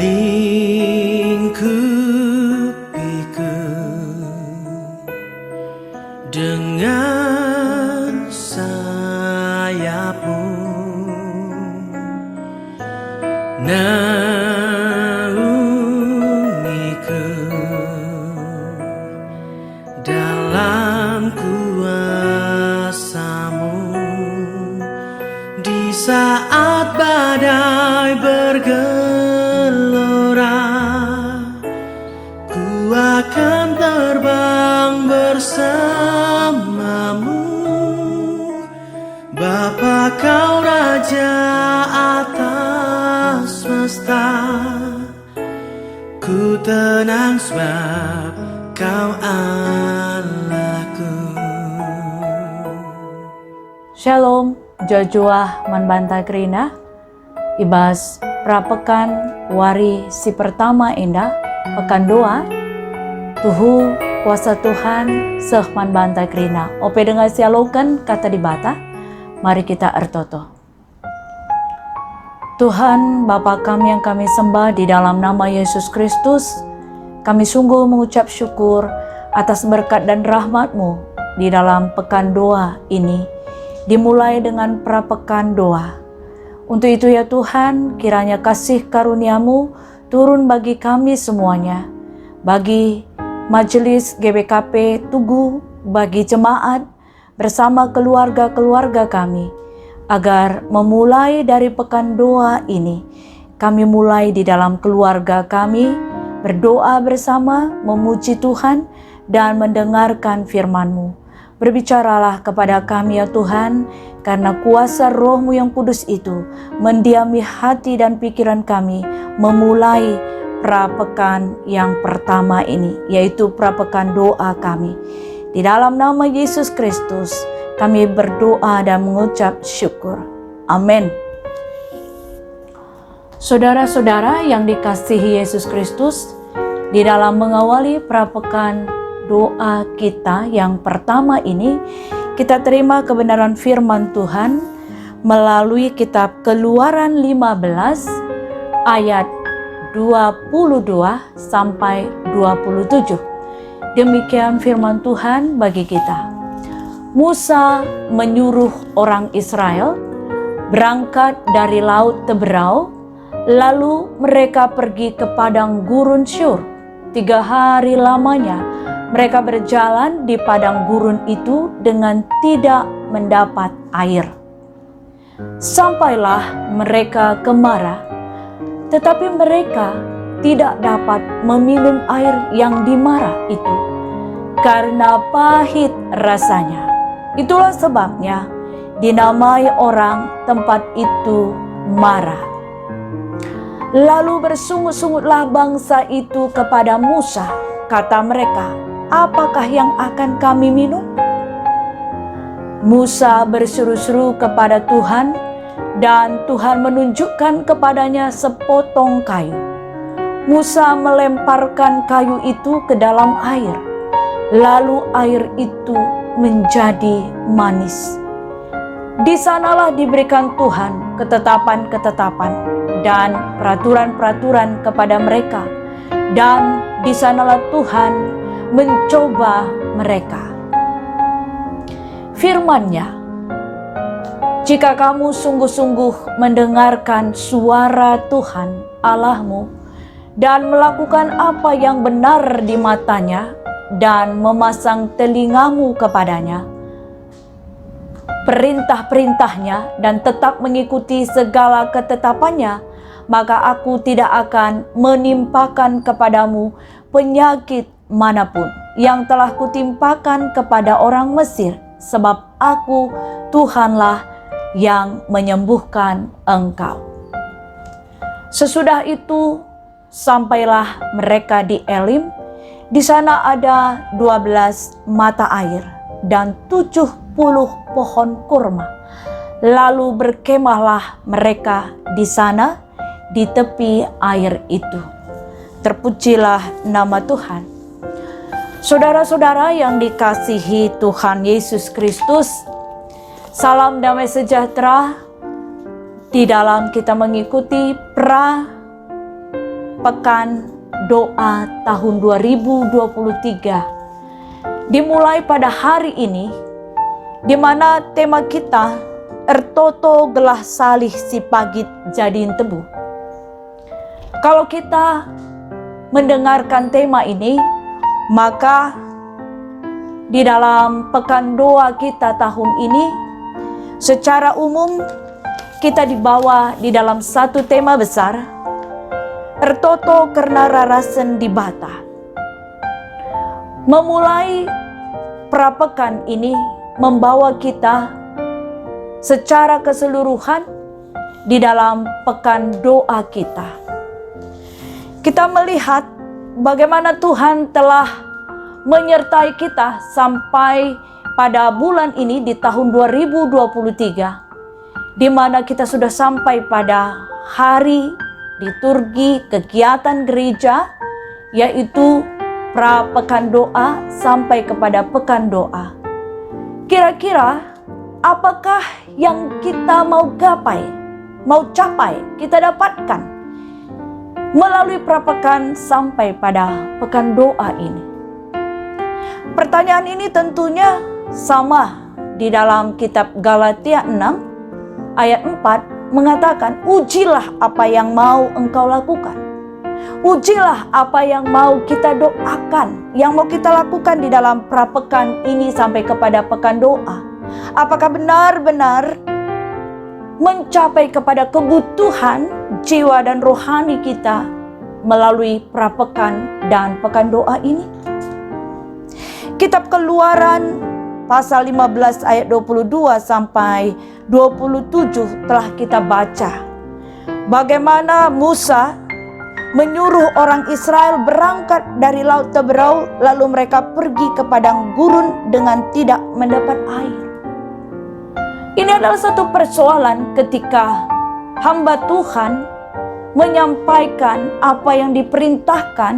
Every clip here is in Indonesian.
lingkupiku dengan sayapmu, naungiku dalam kuasa-Mu di saat badai bergelora. Ku akan terbang bersama-Mu, Bapa, Kau Raja atas semesta. Ku tenang sebab Kau Allahku. Shalom, Jojoah manbantai kerina. Ibas prapekan wari si pertama indah, pekan doa. Tuhu kuasa Tuhan seh manbantai kerina. Ope dengan sialokan kata di bata. Mari kita ertoto. Tuhan Bapa kami yang kami sembah di dalam nama Yesus Kristus, kami sungguh mengucap syukur atas berkat dan rahmat-Mu di dalam pekan doa ini, dimulai dengan prapekan doa. Untuk itu ya Tuhan, kiranya kasih karunia-Mu turun bagi kami semuanya, bagi majelis GBKP Tugu, bagi jemaat, bersama keluarga-keluarga kami, agar memulai dari pekan doa ini, kami mulai di dalam keluarga kami, berdoa bersama, memuji Tuhan, dan mendengarkan firman-Mu. Berbicaralah kepada kami ya Tuhan, karena kuasa Roh-Mu yang kudus itu mendiami hati dan pikiran kami, memulai prapekan yang pertama ini, yaitu prapekan doa kami. Di dalam nama Yesus Kristus, kami berdoa dan mengucap syukur. Amin. Saudara-saudara yang dikasihi Yesus Kristus, di dalam mengawali prapekan doa kita yang pertama ini, kita terima kebenaran firman Tuhan melalui kitab Keluaran 15 ayat 22 sampai 27. Demikian firman Tuhan bagi kita. Musa menyuruh orang Israel berangkat dari Laut Teberau, lalu mereka pergi ke padang gurun Syur. 3 hari lamanya mereka berjalan di padang gurun itu dengan tidak mendapat air. Sampailah mereka ke Mara, tetapi mereka tidak dapat meminum air yang di Mara itu, karena pahit rasanya. Itulah sebabnya dinamai orang tempat itu Mara. Lalu bersungut-sungutlah bangsa itu kepada Musa. Kata mereka, apakah yang akan kami minum? Musa berseru-seru kepada Tuhan, dan Tuhan menunjukkan kepadanya sepotong kayu. Musa melemparkan kayu itu ke dalam air, lalu air itu menjadi manis. Di sanalah diberikan Tuhan ketetapan-ketetapan dan peraturan-peraturan kepada mereka, dan di sanalah Tuhan mencoba mereka. Firman-Nya, jika kamu sungguh-sungguh mendengarkan suara Tuhan Allahmu dan melakukan apa yang benar di matanya dan memasang telingamu kepadanya, perintah-perintahnya, dan tetap mengikuti segala ketetapannya, maka aku tidak akan menimpakan kepadamu penyakit manapun yang telah kutimpakan kepada orang Mesir, sebab aku Tuhanlah yang menyembuhkan engkau. Sesudah itu sampailah mereka di Elim. Di sana ada 12 mata air dan 70 pohon kurma. Lalu berkemahlah mereka di sana di tepi air itu. Terpujilah nama Tuhan. Saudara-saudara yang dikasihi Tuhan Yesus Kristus, salam damai sejahtera di dalam kita mengikuti Pekan Doa tahun 2023. Dimulai pada hari ini, di mana tema kita Ertoto gelah salih si pagit jadiin tebu. Kalau kita mendengarkan tema ini, maka di dalam pekan doa kita tahun ini, secara umum kita dibawa di dalam satu tema besar, Ertoto karena rarasen di bata. Memulai prapekan ini membawa kita secara keseluruhan di dalam pekan doa kita. Kita melihat bagaimana Tuhan telah menyertai kita sampai pada bulan ini di tahun 2023, di mana kita sudah sampai pada hari liturgi kegiatan gereja, yaitu prapekan doa sampai kepada pekan doa. Kira-kira apakah yang kita mau gapai, mau capai, kita dapatkan melalui prapekan sampai pada pekan doa ini? Pertanyaan ini tentunya sama di dalam kitab Galatia 6 ayat 4 mengatakan, ujilah apa yang mau engkau lakukan. Ujilah apa yang mau kita doakan, yang mau kita lakukan di dalam prapekan ini sampai kepada pekan doa. Apakah benar-benar mencapai kepada kebutuhan jiwa dan rohani kita melalui prapekan dan pekan doa ini? Kitab Keluaran pasal 15 ayat 22 sampai 27 telah kita baca. Bagaimana Musa menyuruh orang Israel berangkat dari Laut Teberau, lalu mereka pergi ke padang gurun dengan tidak mendapat air. Ini adalah satu persoalan ketika hamba Tuhan menyampaikan apa yang diperintahkan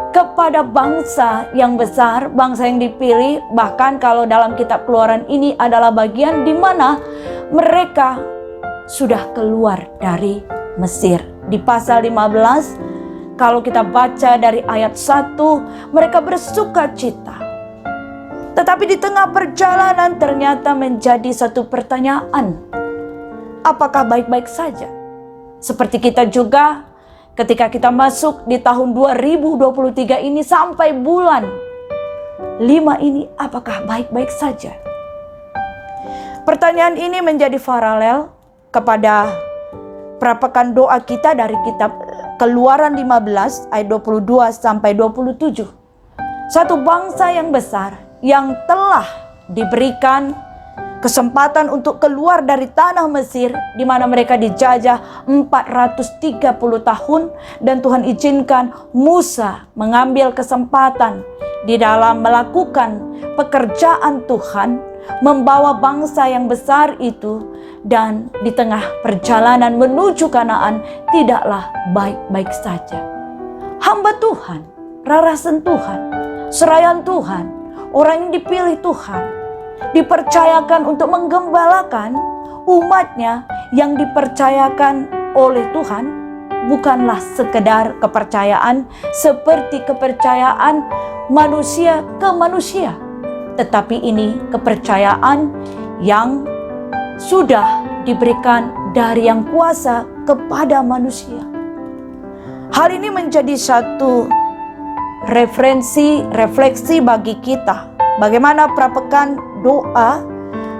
kepada bangsa yang besar, bangsa yang dipilih. Bahkan kalau dalam kitab Keluaran ini adalah bagian di mana mereka sudah keluar dari Mesir. Di pasal 15, kalau kita baca dari ayat 1, mereka bersuka cita. Tetapi di tengah perjalanan ternyata menjadi satu pertanyaan. Apakah baik-baik saja? Seperti kita juga ketika kita masuk di tahun 2023 ini sampai bulan 5 ini, apakah baik-baik saja? Pertanyaan ini menjadi paralel kepada prapekan doa kita dari kitab Keluaran 15 ayat 22 sampai 27. Satu bangsa yang besar yang telah diberikan kesempatan untuk keluar dari tanah Mesir, di mana mereka dijajah 430 tahun, dan Tuhan izinkan Musa mengambil kesempatan di dalam melakukan pekerjaan Tuhan, membawa bangsa yang besar itu, dan di tengah perjalanan menuju Kanaan tidaklah baik-baik saja. Hamba Tuhan, rarasan Tuhan, serayan Tuhan, orang yang dipilih Tuhan, dipercayakan untuk menggembalakan umatnya yang dipercayakan oleh Tuhan, bukanlah sekedar kepercayaan seperti kepercayaan manusia ke manusia, tetapi ini kepercayaan yang sudah diberikan dari yang kuasa kepada manusia. Hal ini menjadi satu refleksi bagi kita. Bagaimana prapekan doa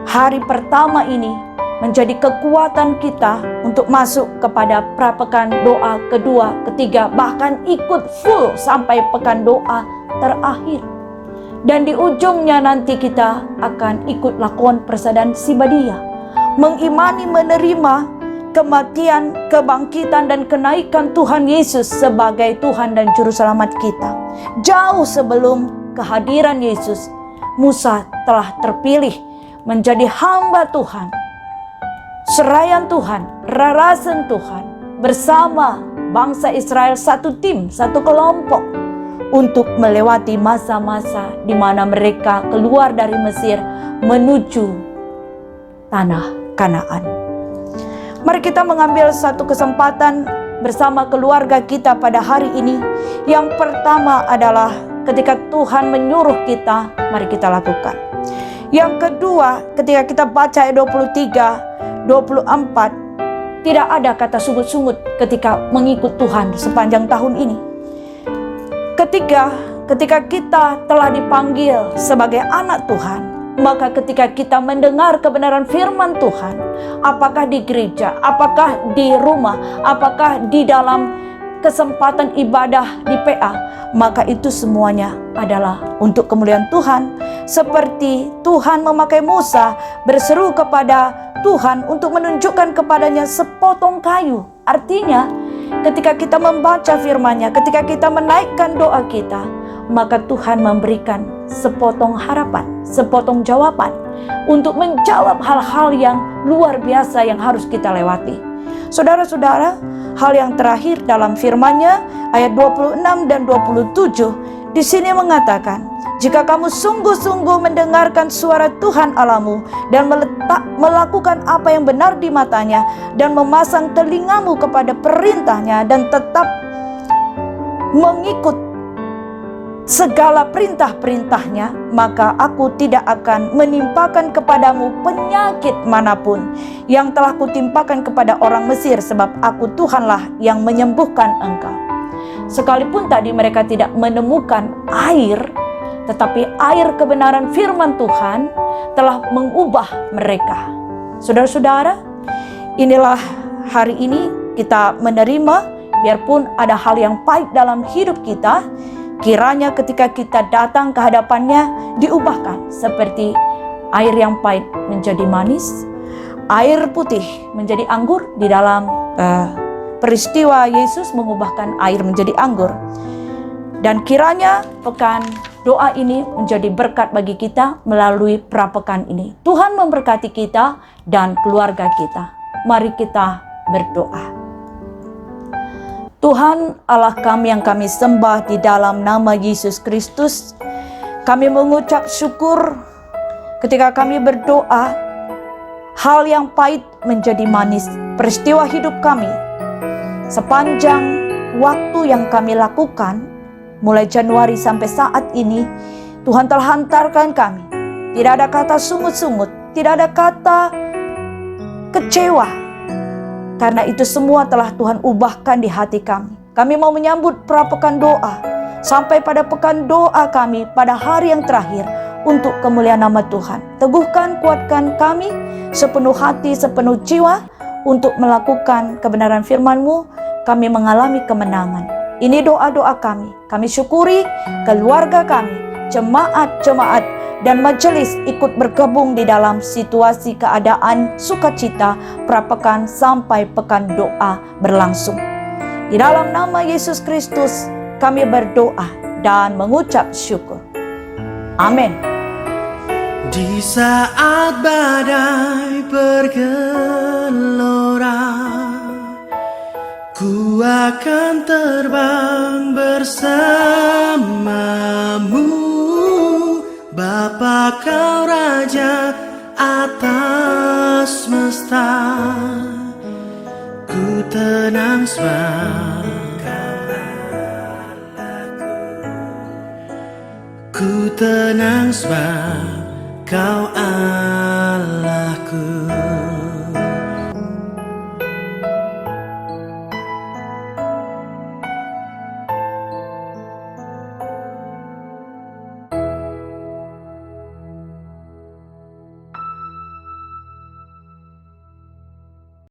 hari pertama ini menjadi kekuatan kita untuk masuk kepada prapekan doa kedua, ketiga, bahkan ikut full sampai pekan doa terakhir. Dan di ujungnya nanti kita akan ikut lakon persaudaraan Sibadia, mengimani, menerima kematian, kebangkitan, dan kenaikan Tuhan Yesus sebagai Tuhan dan Juru Selamat kita. Jauh sebelum kehadiran Yesus, Musa telah terpilih menjadi hamba Tuhan, serayan Tuhan, rarasan Tuhan, bersama bangsa Israel, satu tim, satu kelompok, untuk melewati masa-masa di mana mereka keluar dari Mesir menuju tanah Kanaan. Mari kita mengambil satu kesempatan bersama keluarga kita pada hari ini. Yang pertama adalah ketika Tuhan menyuruh kita, mari kita lakukan. Yang kedua, ketika kita baca ayat 23, 24, tidak ada kata sungut-sungut ketika mengikut Tuhan sepanjang tahun ini. Ketiga, ketika kita telah dipanggil sebagai anak Tuhan, maka ketika kita mendengar kebenaran firman Tuhan, apakah di gereja, apakah di rumah, apakah di dalam kesempatan ibadah di PA, maka itu semuanya adalah untuk kemuliaan Tuhan. Seperti Tuhan memakai Musa berseru kepada Tuhan untuk menunjukkan kepadanya sepotong kayu. Artinya, ketika kita membaca firman-Nya, ketika kita menaikkan doa kita, maka Tuhan memberikan sepotong harapan, sepotong jawaban untuk menjawab hal-hal yang luar biasa yang harus kita lewati. Saudara-saudara, hal yang terakhir dalam firman-Nya ayat 26 dan 27 di sini mengatakan, jika kamu sungguh-sungguh mendengarkan suara Tuhan Allahmu dan melakukan apa yang benar di matanya dan memasang telingamu kepada perintah-Nya dan tetap mengikut segala perintah-perintahnya, maka aku tidak akan menimpakan kepadamu penyakit manapun yang telah kutimpakan kepada orang Mesir, sebab aku Tuhanlah yang menyembuhkan engkau. Sekalipun tadi mereka tidak menemukan air, tetapi air kebenaran firman Tuhan telah mengubah mereka. Saudara-saudara, inilah hari ini kita menerima, biarpun ada hal yang pahit dalam hidup kita, kiranya ketika kita datang ke hadapan-Nya diubahkan seperti air yang pahit menjadi manis, air putih menjadi anggur di dalam peristiwa Yesus mengubahkan air menjadi anggur. Dan kiranya pekan doa ini menjadi berkat bagi kita melalui prapekan ini. Tuhan memberkati kita dan keluarga kita. Mari kita berdoa. Tuhan Allah kami yang kami sembah di dalam nama Yesus Kristus, kami mengucap syukur ketika kami berdoa, hal yang pahit menjadi manis. Peristiwa hidup kami sepanjang waktu yang kami lakukan, mulai Januari sampai saat ini, Tuhan telah hantarkan kami. Tidak ada kata sungut-sungut, tidak ada kata kecewa. Karena itu semua telah Tuhan ubahkan di hati kami. Kami mau menyambut prapekan doa sampai pada pekan doa kami pada hari yang terakhir untuk kemuliaan nama Tuhan. Teguhkan, kuatkan kami sepenuh hati, sepenuh jiwa untuk melakukan kebenaran firman-Mu. Kami mengalami kemenangan. Ini doa-doa kami. Kami syukuri keluarga kami, jemaat-jemaat dan majelis ikut bergabung di dalam situasi keadaan sukacita prapekan sampai pekan doa berlangsung. Di dalam nama Yesus Kristus kami berdoa dan mengucap syukur. Amin. Di saat badai bergelora, ku akan terbang bersamamu. Bapa kau Raja atas semesta, ku tenang sebab ku tenang sebab kau